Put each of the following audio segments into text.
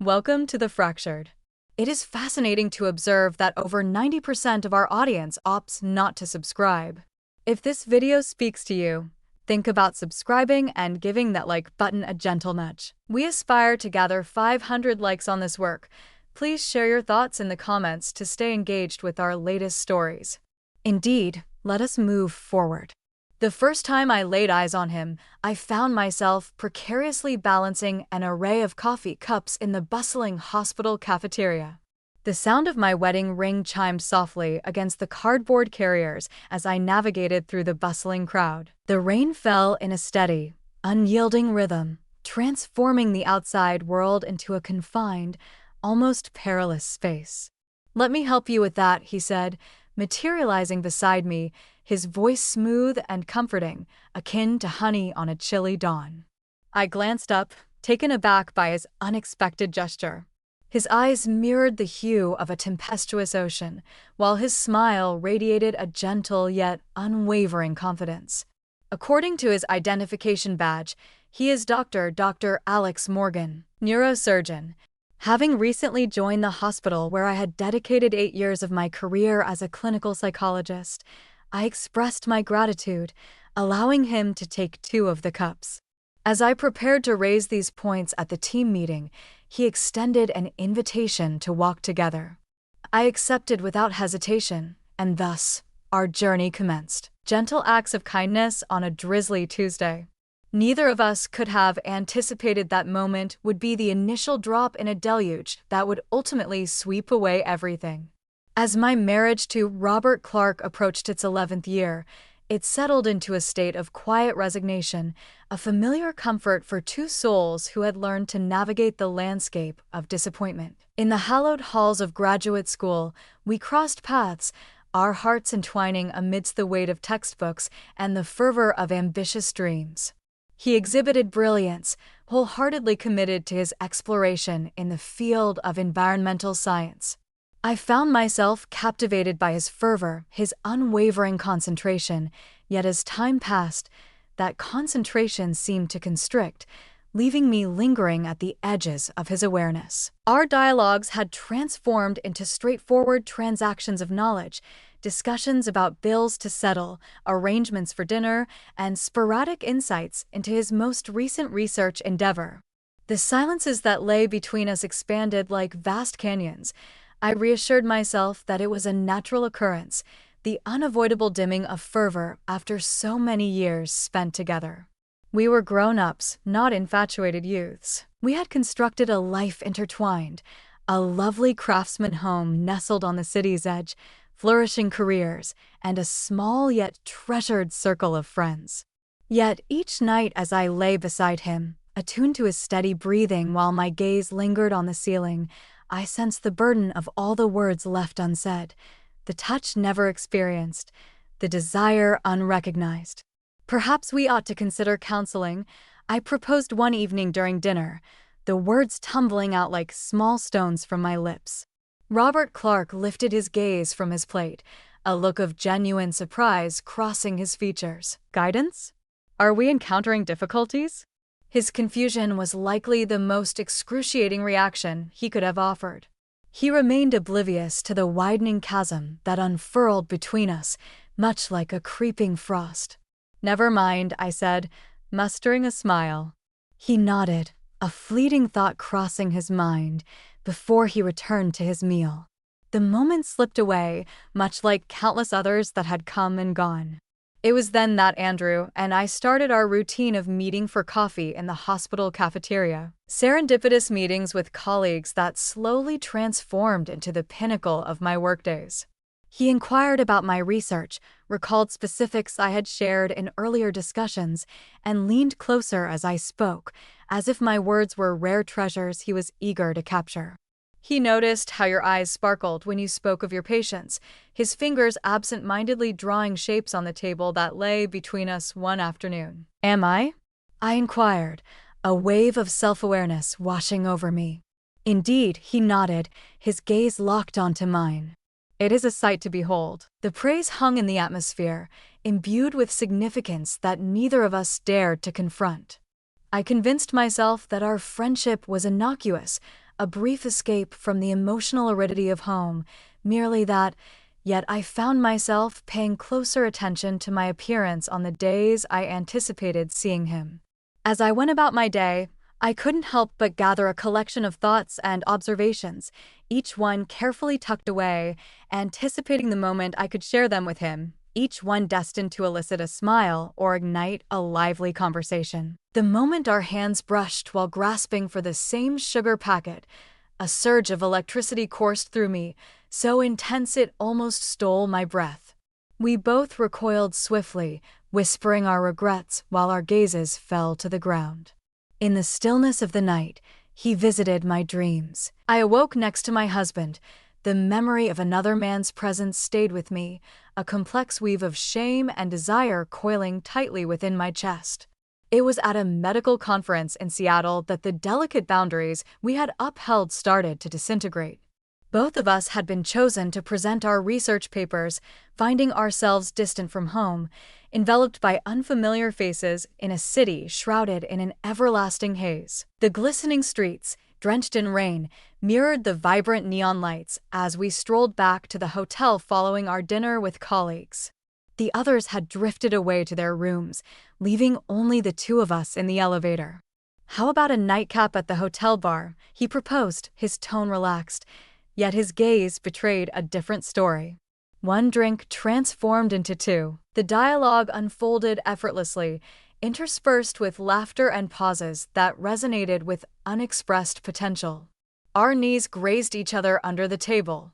Welcome to The Fractured. It is fascinating to observe that over 90% of our audience opts not to subscribe. If this video speaks to you, think about subscribing and giving that like button a gentle nudge. We aspire to gather 500 likes on this work. Please share your thoughts in the comments to stay engaged with our latest stories. Indeed, let us move forward. The first time I laid eyes on him, I found myself precariously balancing an array of coffee cups in the bustling hospital cafeteria. The sound of my wedding ring chimed softly against the cardboard carriers as I navigated through the bustling crowd. The rain fell in a steady, unyielding rhythm, transforming the outside world into a confined, almost perilous space. "Let me help you with that," he said, materializing beside me, his voice smooth and comforting, akin to honey on a chilly dawn. I glanced up, taken aback by his unexpected gesture. His eyes mirrored the hue of a tempestuous ocean, while his smile radiated a gentle yet unwavering confidence. According to his identification badge, he is Dr. Alex Morgan, neurosurgeon. Having recently joined the hospital where I had dedicated 8 years of my career as a clinical psychologist, I expressed my gratitude, allowing him to take 2 of the cups. As I prepared to raise these points at the team meeting, he extended an invitation to walk together. I accepted without hesitation, and thus, our journey commenced. Gentle acts of kindness on a drizzly Tuesday. Neither of us could have anticipated that moment would be the initial drop in a deluge that would ultimately sweep away everything. As my marriage to Robert Clark approached its 11th year, it settled into a state of quiet resignation, a familiar comfort for 2 souls who had learned to navigate the landscape of disappointment. In the hallowed halls of graduate school, we crossed paths, our hearts entwining amidst the weight of textbooks and the fervor of ambitious dreams. He exhibited brilliance, wholeheartedly committed to his exploration in the field of environmental science. I found myself captivated by his fervor, his unwavering concentration, yet as time passed, that concentration seemed to constrict, leaving me lingering at the edges of his awareness. Our dialogues had transformed into straightforward transactions of knowledge, discussions about bills to settle, arrangements for dinner, and sporadic insights into his most recent research endeavor. The silences that lay between us expanded like vast canyons. I reassured myself that it was a natural occurrence, the unavoidable dimming of fervor after so many years spent together. We were grown-ups, not infatuated youths. We had constructed a life intertwined, a lovely craftsman home nestled on the city's edge, flourishing careers, and a small yet treasured circle of friends. Yet each night as I lay beside him, attuned to his steady breathing while my gaze lingered on the ceiling, I sensed the burden of all the words left unsaid, the touch never experienced, the desire unrecognized. "Perhaps we ought to consider counseling," I proposed one evening during dinner, the words tumbling out like small stones from my lips. Robert Clark lifted his gaze from his plate, a look of genuine surprise crossing his features. "Guidance? Are we encountering difficulties?" His confusion was likely the most excruciating reaction he could have offered. He remained oblivious to the widening chasm that unfurled between us, much like a creeping frost. "Never mind," I said, mustering a smile. He nodded, a fleeting thought crossing his mind, before he returned to his meal. The moment slipped away, much like countless others that had come and gone. It was then that Andrew and I started our routine of meeting for coffee in the hospital cafeteria. Serendipitous meetings with colleagues that slowly transformed into the pinnacle of my workdays. He inquired about my research, recalled specifics I had shared in earlier discussions, and leaned closer as I spoke, as if my words were rare treasures he was eager to capture. He noticed how your eyes sparkled when you spoke of your patients, his fingers absent-mindedly drawing shapes on the table that lay between us one afternoon. "Am I?" I inquired, a wave of self-awareness washing over me. Indeed, he nodded, his gaze locked onto mine. It is a sight to behold. The praise hung in the atmosphere, imbued with significance that neither of us dared to confront. I convinced myself that our friendship was innocuous, a brief escape from the emotional aridity of home, merely that, yet I found myself paying closer attention to my appearance on the days I anticipated seeing him. As I went about my day, I couldn't help but gather a collection of thoughts and observations, each one carefully tucked away, anticipating the moment I could share them with him, each one destined to elicit a smile or ignite a lively conversation. The moment our hands brushed while grasping for the same sugar packet, a surge of electricity coursed through me, so intense it almost stole my breath. We both recoiled swiftly, whispering our regrets while our gazes fell to the ground. In the stillness of the night, he visited my dreams. I awoke next to my husband. The memory of another man's presence stayed with me, a complex weave of shame and desire coiling tightly within my chest. It was at a medical conference in Seattle that the delicate boundaries we had upheld started to disintegrate. Both of us had been chosen to present our research papers, finding ourselves distant from home, enveloped by unfamiliar faces in a city shrouded in an everlasting haze. The glistening streets, drenched in rain, mirrored the vibrant neon lights as we strolled back to the hotel following our dinner with colleagues. The others had drifted away to their rooms, leaving only the two of us in the elevator. "How about a nightcap at the hotel bar?" he proposed, his tone relaxed, yet his gaze betrayed a different story. One drink transformed into two. The dialogue unfolded effortlessly, interspersed with laughter and pauses that resonated with unexpressed potential. Our knees grazed each other under the table.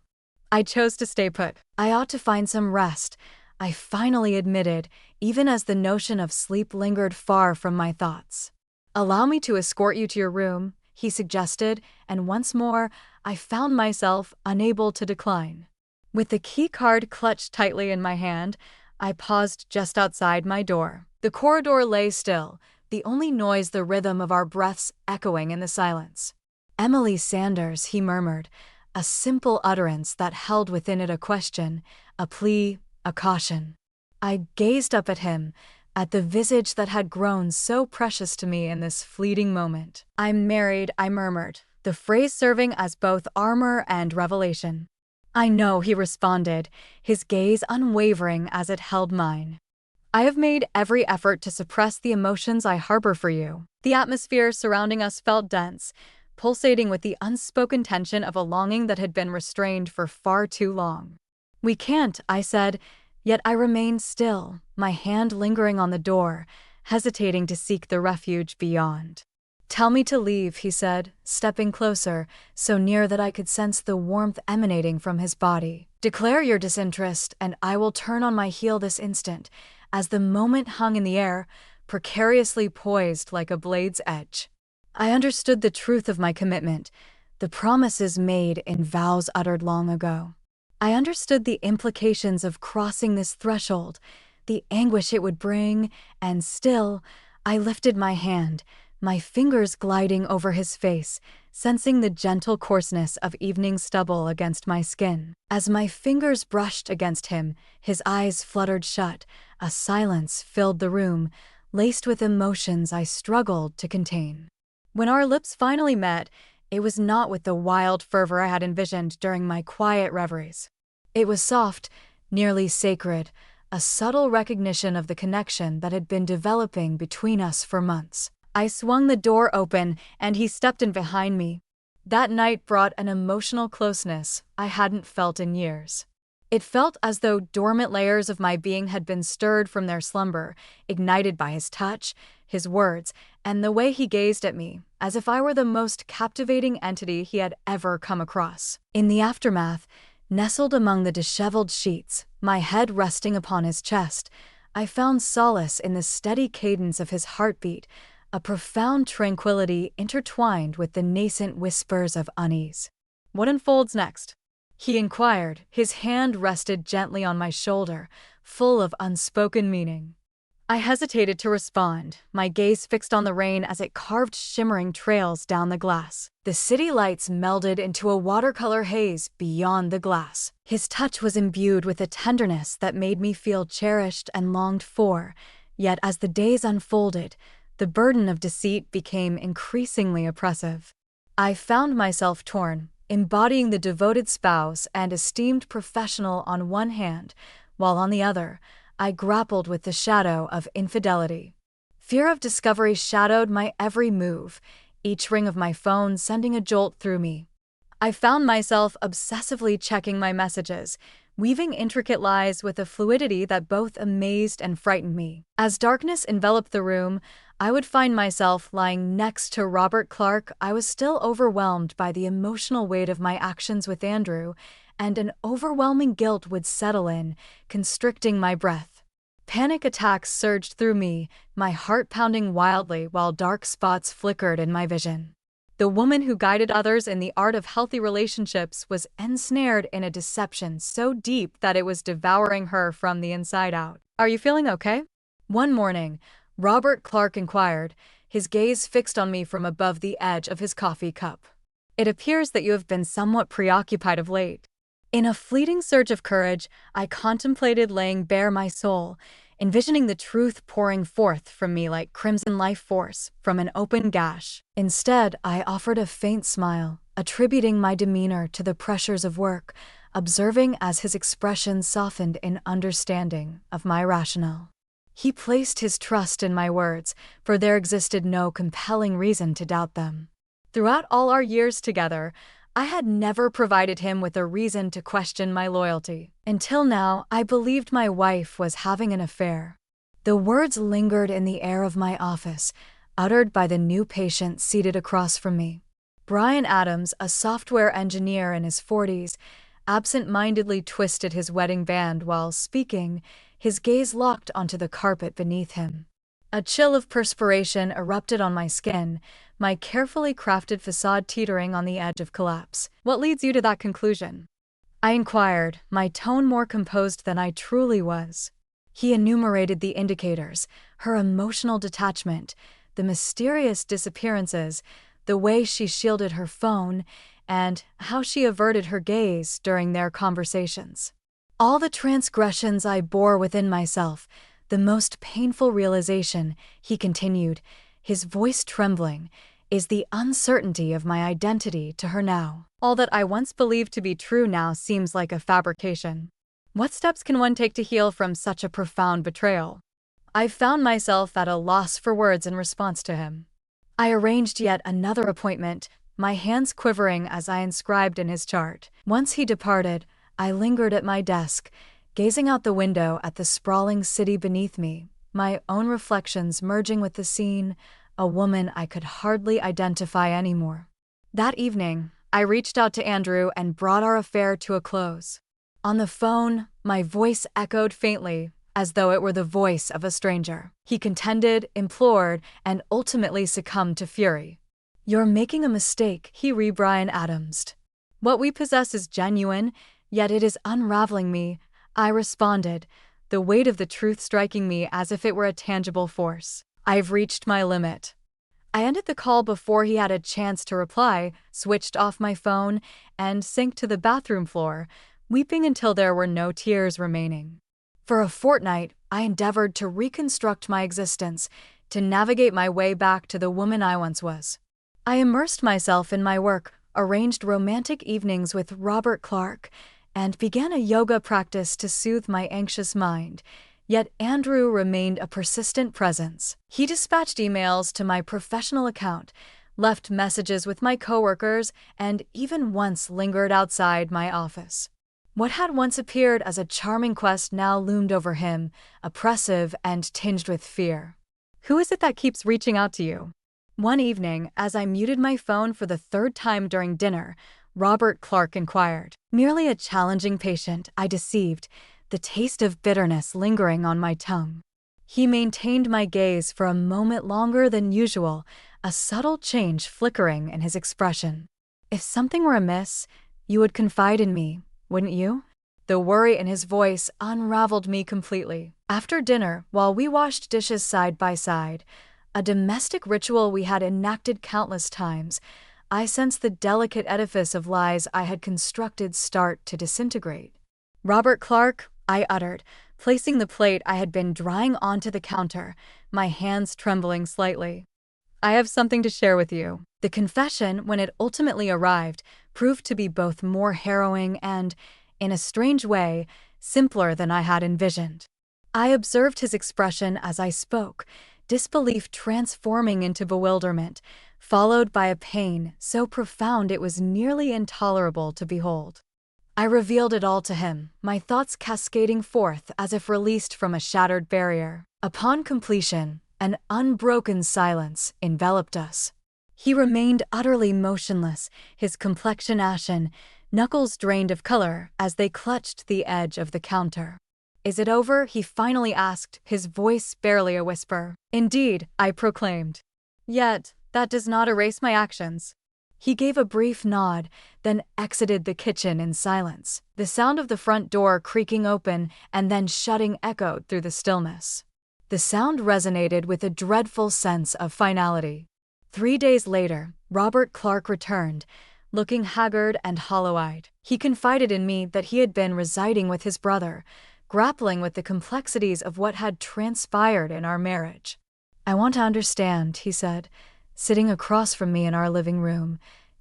I chose to stay put. I ought to find some rest, I finally admitted, even as the notion of sleep lingered far from my thoughts. "Allow me to escort you to your room," he suggested, and once more, I found myself unable to decline. With the key card clutched tightly in my hand, I paused just outside my door. The corridor lay still, the only noise the rhythm of our breaths echoing in the silence. "Emily Sanders," he murmured, a simple utterance that held within it a question, a plea, a caution. I gazed up at him, at the visage that had grown so precious to me in this fleeting moment. "I'm married," I murmured, the phrase serving as both armor and revelation. "I know," he responded, his gaze unwavering as it held mine. "I have made every effort to suppress the emotions I harbor for you." The atmosphere surrounding us felt dense, pulsating with the unspoken tension of a longing that had been restrained for far too long. "We can't," I said, yet I remained still, my hand lingering on the door, hesitating to seek the refuge beyond. "Tell me to leave," he said, stepping closer, so near that I could sense the warmth emanating from his body. "Declare your disinterest, and I will turn on my heel this instant," as the moment hung in the air, precariously poised like a blade's edge. I understood the truth of my commitment, the promises made in vows uttered long ago. I understood the implications of crossing this threshold, the anguish it would bring, and still, I lifted my hand, my fingers gliding over his face, sensing the gentle coarseness of evening stubble against my skin. As my fingers brushed against him, his eyes fluttered shut, a silence filled the room, laced with emotions I struggled to contain. When our lips finally met, it was not with the wild fervor I had envisioned during my quiet reveries. It was soft, nearly sacred, a subtle recognition of the connection that had been developing between us for months. I swung the door open, and he stepped in behind me. That night brought an emotional closeness I hadn't felt in years. It felt as though dormant layers of my being had been stirred from their slumber, ignited by his touch, his words, and the way he gazed at me, as if I were the most captivating entity he had ever come across. In the aftermath, nestled among the disheveled sheets, my head resting upon his chest, I found solace in the steady cadence of his heartbeat, a profound tranquility intertwined with the nascent whispers of unease. "What unfolds next?" he inquired, his hand rested gently on my shoulder, full of unspoken meaning. I hesitated to respond, my gaze fixed on the rain as it carved shimmering trails down the glass. The city lights melded into a watercolor haze beyond the glass. His touch was imbued with a tenderness that made me feel cherished and longed for, yet as the days unfolded, the burden of deceit became increasingly oppressive. I found myself torn, embodying the devoted spouse and esteemed professional on one hand, while on the other, I grappled with the shadow of infidelity. Fear of discovery shadowed my every move, each ring of my phone sending a jolt through me. I found myself obsessively checking my messages, weaving intricate lies with a fluidity that both amazed and frightened me. As darkness enveloped the room, I would find myself lying next to Robert Clark. I was still overwhelmed by the emotional weight of my actions with Andrew, and an overwhelming guilt would settle in, constricting my breath. Panic attacks surged through me, my heart pounding wildly while dark spots flickered in my vision. The woman who guided others in the art of healthy relationships was ensnared in a deception so deep that it was devouring her from the inside out. "Are you feeling okay?" One morning, Robert Clark inquired, his gaze fixed on me from above the edge of his coffee cup. "It appears that you have been somewhat preoccupied of late." In a fleeting surge of courage, I contemplated laying bare my soul, envisioning the truth pouring forth from me like crimson life force from an open gash. Instead, I offered a faint smile, attributing my demeanor to the pressures of work, observing as his expression softened in understanding of my rationale. He placed his trust in my words, for there existed no compelling reason to doubt them. Throughout all our years together, I had never provided him with a reason to question my loyalty. Until now, I believed my wife was having an affair. The words lingered in the air of my office, uttered by the new patient seated across from me. Brian Adams, a software engineer in his 40s, absent-mindedly twisted his wedding band while speaking, his gaze locked onto the carpet beneath him. A chill of perspiration erupted on my skin, my carefully crafted facade teetering on the edge of collapse. "What leads you to that conclusion?" I inquired, my tone more composed than I truly was. He enumerated the indicators: her emotional detachment, the mysterious disappearances, the way she shielded her phone, and how she averted her gaze during their conversations. All the transgressions I bore within myself, the most painful realization, he continued, his voice trembling, is the uncertainty of my identity to her now. All that I once believed to be true now seems like a fabrication. What steps can one take to heal from such a profound betrayal? I found myself at a loss for words in response to him. I arranged yet another appointment, my hands quivering as I inscribed in his chart. Once he departed, I lingered at my desk, gazing out the window at the sprawling city beneath me, my own reflections merging with the scene, a woman I could hardly identify anymore. That evening, I reached out to Andrew and brought our affair to a close. On the phone, my voice echoed faintly, as though it were the voice of a stranger. He contended, implored, and ultimately succumbed to fury. "You're making a mistake," he Brian Adamsed. "What we possess is genuine, yet it is unraveling me," I responded, the weight of the truth striking me as if it were a tangible force. "I've reached my limit." I ended the call before he had a chance to reply, switched off my phone, and sank to the bathroom floor, weeping until there were no tears remaining. For a fortnight, I endeavored to reconstruct my existence, to navigate my way back to the woman I once was. I immersed myself in my work, arranged romantic evenings with Robert Clark, and began a yoga practice to soothe my anxious mind. Yet Andrew remained a persistent presence. He dispatched emails to my professional account, left messages with my coworkers, and even once lingered outside my office. What had once appeared as a charming quest now loomed over him, oppressive and tinged with fear. "Who is it that keeps reaching out to you?" One evening, as I muted my phone for the third time during dinner, Robert Clark inquired. "Merely a challenging patient," I deceived, the taste of bitterness lingering on my tongue. He maintained my gaze for a moment longer than usual, a subtle change flickering in his expression. "If something were amiss, you would confide in me, wouldn't you?" The worry in his voice unraveled me completely. After dinner, while we washed dishes side by side, a domestic ritual we had enacted countless times, I sensed the delicate edifice of lies I had constructed start to disintegrate. "Robert Clark," I uttered, placing the plate I had been drying onto the counter, my hands trembling slightly. I have something to share with you. The confession, when it ultimately arrived, proved to be both more harrowing and, in a strange way, simpler than I had envisioned. I observed his expression as I spoke, disbelief transforming into bewilderment, followed by a pain so profound it was nearly intolerable to behold. I revealed it all to him, my thoughts cascading forth as if released from a shattered barrier. Upon completion, an unbroken silence enveloped us. He remained utterly motionless, his complexion ashen, knuckles drained of color as they clutched the edge of the counter. "Is it over?" he finally asked, his voice barely a whisper. "Indeed," I proclaimed. "Yet, that does not erase my actions." He gave a brief nod, then exited the kitchen in silence. The sound of the front door creaking open and then shutting echoed through the stillness. The sound resonated with a dreadful sense of finality. 3 days later, Robert Clark returned, looking haggard and hollow-eyed. He confided in me that he had been residing with his brother, grappling with the complexities of what had transpired in our marriage. "I want to understand," he said, sitting across from me in our living room,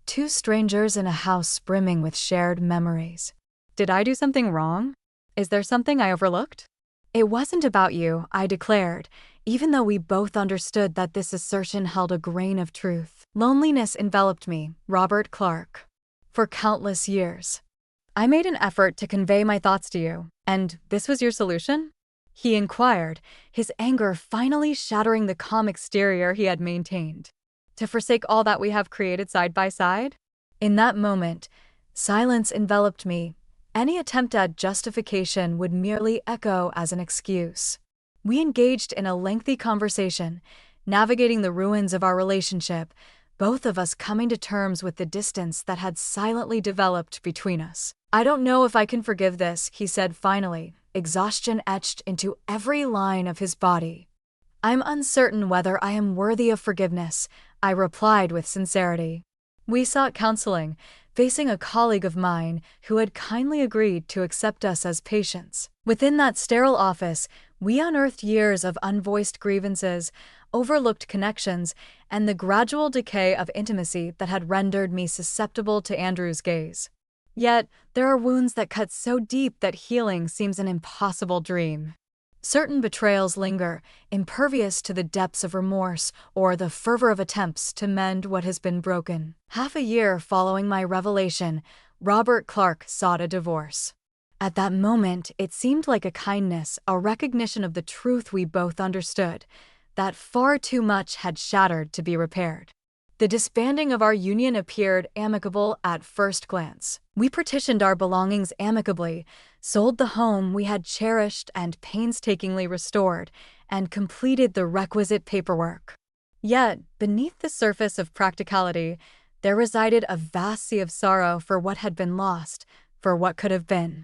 two strangers in a house brimming with shared memories. "Did I do something wrong? Is there something I overlooked?" "It wasn't about you," I declared, even though we both understood that this assertion held a grain of truth. "Loneliness enveloped me, Robert Clark, for countless years. I made an effort to convey my thoughts to you, and this was your solution?" he inquired, his anger finally shattering the calm exterior he had maintained. "To forsake all that we have created side by side?" In that moment, silence enveloped me. Any attempt at justification would merely echo as an excuse. We engaged in a lengthy conversation, navigating the ruins of our relationship, both of us coming to terms with the distance that had silently developed between us. "I don't know if I can forgive this," he said finally, exhaustion etched into every line of his body. "I'm uncertain whether I am worthy of forgiveness," I replied with sincerity. We sought counseling, facing a colleague of mine who had kindly agreed to accept us as patients. Within that sterile office, we unearthed years of unvoiced grievances, overlooked connections, and the gradual decay of intimacy that had rendered me susceptible to Andrew's gaze. Yet, there are wounds that cut so deep that healing seems an impossible dream. Certain betrayals linger, impervious to the depths of remorse or the fervor of attempts to mend what has been broken. Half a year following my revelation, Robert Clark sought a divorce. At that moment, it seemed like a kindness, a recognition of the truth we both understood, that far too much had shattered to be repaired. The disbanding of our union appeared amicable at first glance. We partitioned our belongings amicably, sold the home we had cherished and painstakingly restored, and completed the requisite paperwork. Yet, beneath the surface of practicality, there resided a vast sea of sorrow for what had been lost, for what could have been.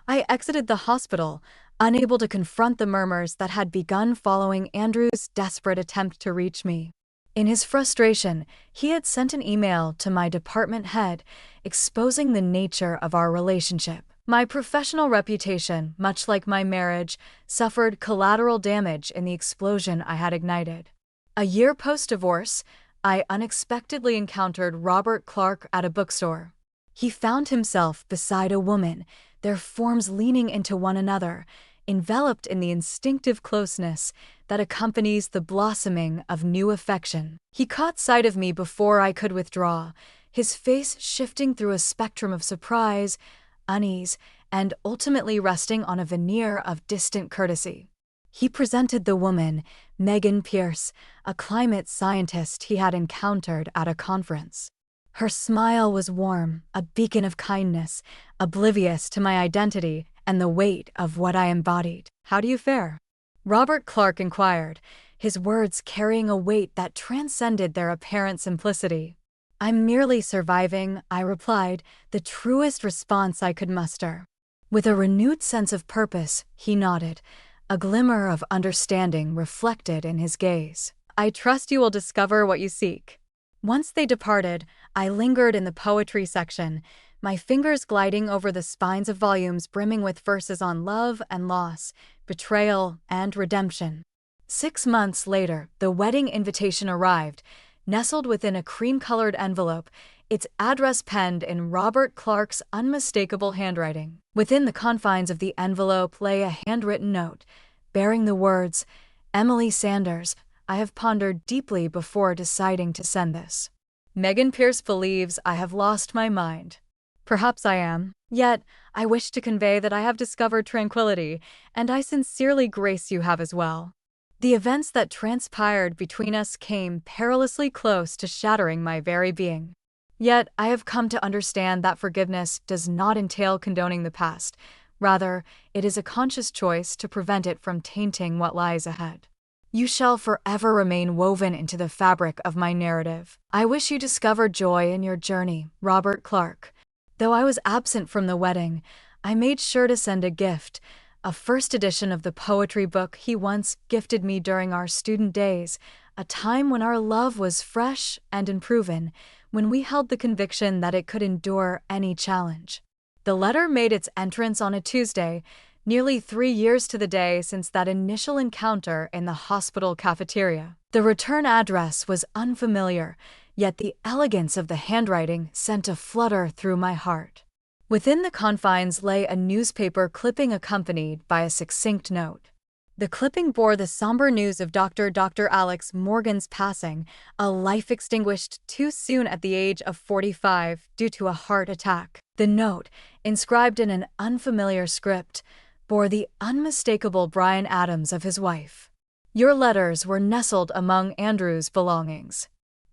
I exited the hospital, unable to confront the murmurs that had begun following Andrew's desperate attempt to reach me. In his frustration, he had sent an email to my department head, exposing the nature of our relationship. My professional reputation, much like my marriage, suffered collateral damage in the explosion I had ignited. A year post-divorce, I unexpectedly encountered Robert Clark at a bookstore. He found himself beside a woman, their forms leaning into one another, enveloped in the instinctive closeness that accompanies the blossoming of new affection. He caught sight of me before I could withdraw, his face shifting through a spectrum of surprise, unease, and ultimately resting on a veneer of distant courtesy. He presented the woman, Megan Pierce, a climate scientist he had encountered at a conference. Her smile was warm, a beacon of kindness, oblivious to my identity and the weight of what I embodied. "How do you fare?" Robert Clark inquired, his words carrying a weight that transcended their apparent simplicity. "I'm merely surviving," I replied, the truest response I could muster. With a renewed sense of purpose, he nodded, a glimmer of understanding reflected in his gaze. "I trust you will discover what you seek." Once they departed, I lingered in the poetry section, my fingers gliding over the spines of volumes brimming with verses on love and loss, betrayal and redemption. 6 months later, the wedding invitation arrived, nestled within a cream-colored envelope, its address penned in Robert Clark's unmistakable handwriting. Within the confines of the envelope lay a handwritten note, bearing the words, "Emily Sanders, I have pondered deeply before deciding to send this. Megan Pierce believes I have lost my mind. Perhaps I am. Yet, I wish to convey that I have discovered tranquility, and I sincerely grace you have as well. The events that transpired between us came perilously close to shattering my very being. Yet, I have come to understand that forgiveness does not entail condoning the past. Rather, it is a conscious choice to prevent it from tainting what lies ahead. You shall forever remain woven into the fabric of my narrative. I wish you discovered joy in your journey, Robert Clark. Though I was absent from the wedding, I made sure to send a gift, a first edition of the poetry book he once gifted me during our student days, a time when our love was fresh and unproven, when we held the conviction that it could endure any challenge. The letter made its entrance on a Tuesday, nearly 3 years to the day since that initial encounter in the hospital cafeteria. The return address was unfamiliar, yet the elegance of the handwriting sent a flutter through my heart. Within the confines lay a newspaper clipping accompanied by a succinct note. The clipping bore the somber news of Dr. Alex Morgan's passing, a life extinguished too soon at the age of 45 due to a heart attack. The note, inscribed in an unfamiliar script, bore the unmistakable Bryan Adams of his wife. Your letters were nestled among Andrew's belongings.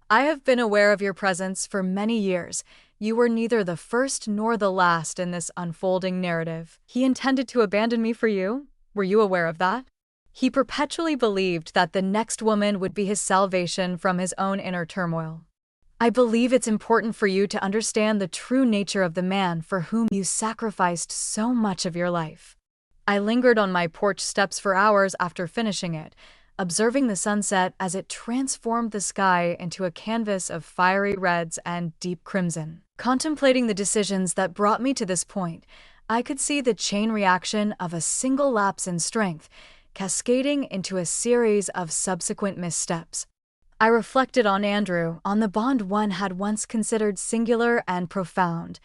I have been aware of your presence for many years. You were neither the first nor the last in this unfolding narrative. He intended to abandon me for you? Were you aware of that? He perpetually believed that the next woman would be his salvation from his own inner turmoil. I believe it's important for you to understand the true nature of the man for whom you sacrificed so much of your life. I lingered on my porch steps for hours after finishing it, observing the sunset as it transformed the sky into a canvas of fiery reds and deep crimson. Contemplating the decisions that brought me to this point, I could see the chain reaction of a single lapse in strength, cascading into a series of subsequent missteps. I reflected on Andrew, on the bond one had once considered singular and profound,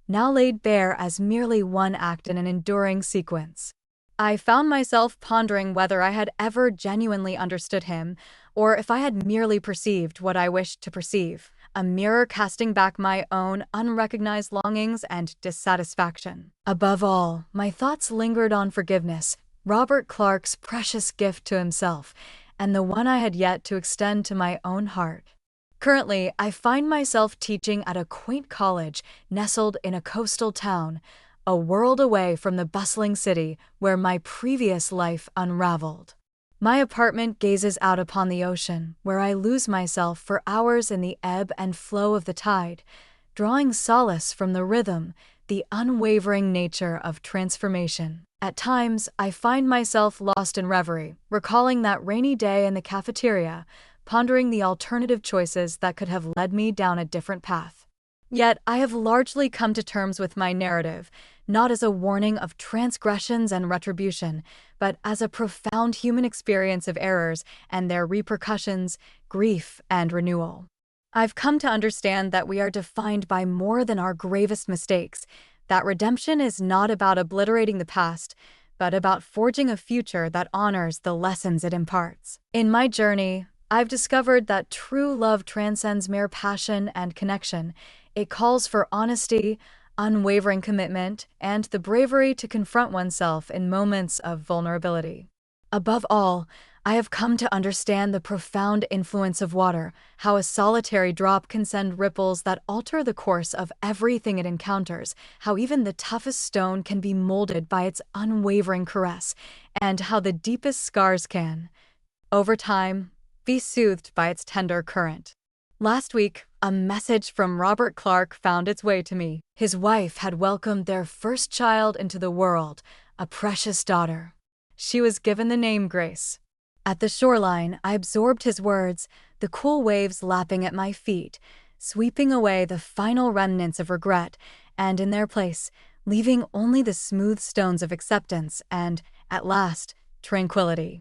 now laid bare as merely one act in an enduring sequence. I found myself pondering whether I had ever genuinely understood him, or if I had merely perceived what I wished to perceive, a mirror casting back my own unrecognized longings and dissatisfaction. Above all, my thoughts lingered on forgiveness, Robert Clark's precious gift to himself, and the one I had yet to extend to my own heart. Currently, I find myself teaching at a quaint college nestled in a coastal town, a world away from the bustling city where my previous life unraveled. My apartment gazes out upon the ocean, where I lose myself for hours in the ebb and flow of the tide, drawing solace from the rhythm, the unwavering nature of transformation. At times, I find myself lost in reverie, recalling that rainy day in the cafeteria, pondering the alternative choices that could have led me down a different path. Yet, I have largely come to terms with my narrative, not as a warning of transgressions and retribution, but as a profound human experience of errors and their repercussions, grief, and renewal. I've come to understand that we are defined by more than our gravest mistakes, that redemption is not about obliterating the past, but about forging a future that honors the lessons it imparts. In my journey, I've discovered that true love transcends mere passion and connection. It calls for honesty, unwavering commitment, and the bravery to confront oneself in moments of vulnerability. Above all, I have come to understand the profound influence of water, how a solitary drop can send ripples that alter the course of everything it encounters, how even the toughest stone can be molded by its unwavering caress, and how the deepest scars can, over time, be soothed by its tender current. Last week, a message from Robert Clark found its way to me. His wife had welcomed their first child into the world, a precious daughter. She was given the name Grace. At the shoreline, I absorbed his words, the cool waves lapping at my feet, sweeping away the final remnants of regret, and in their place, leaving only the smooth stones of acceptance and, at last, tranquility.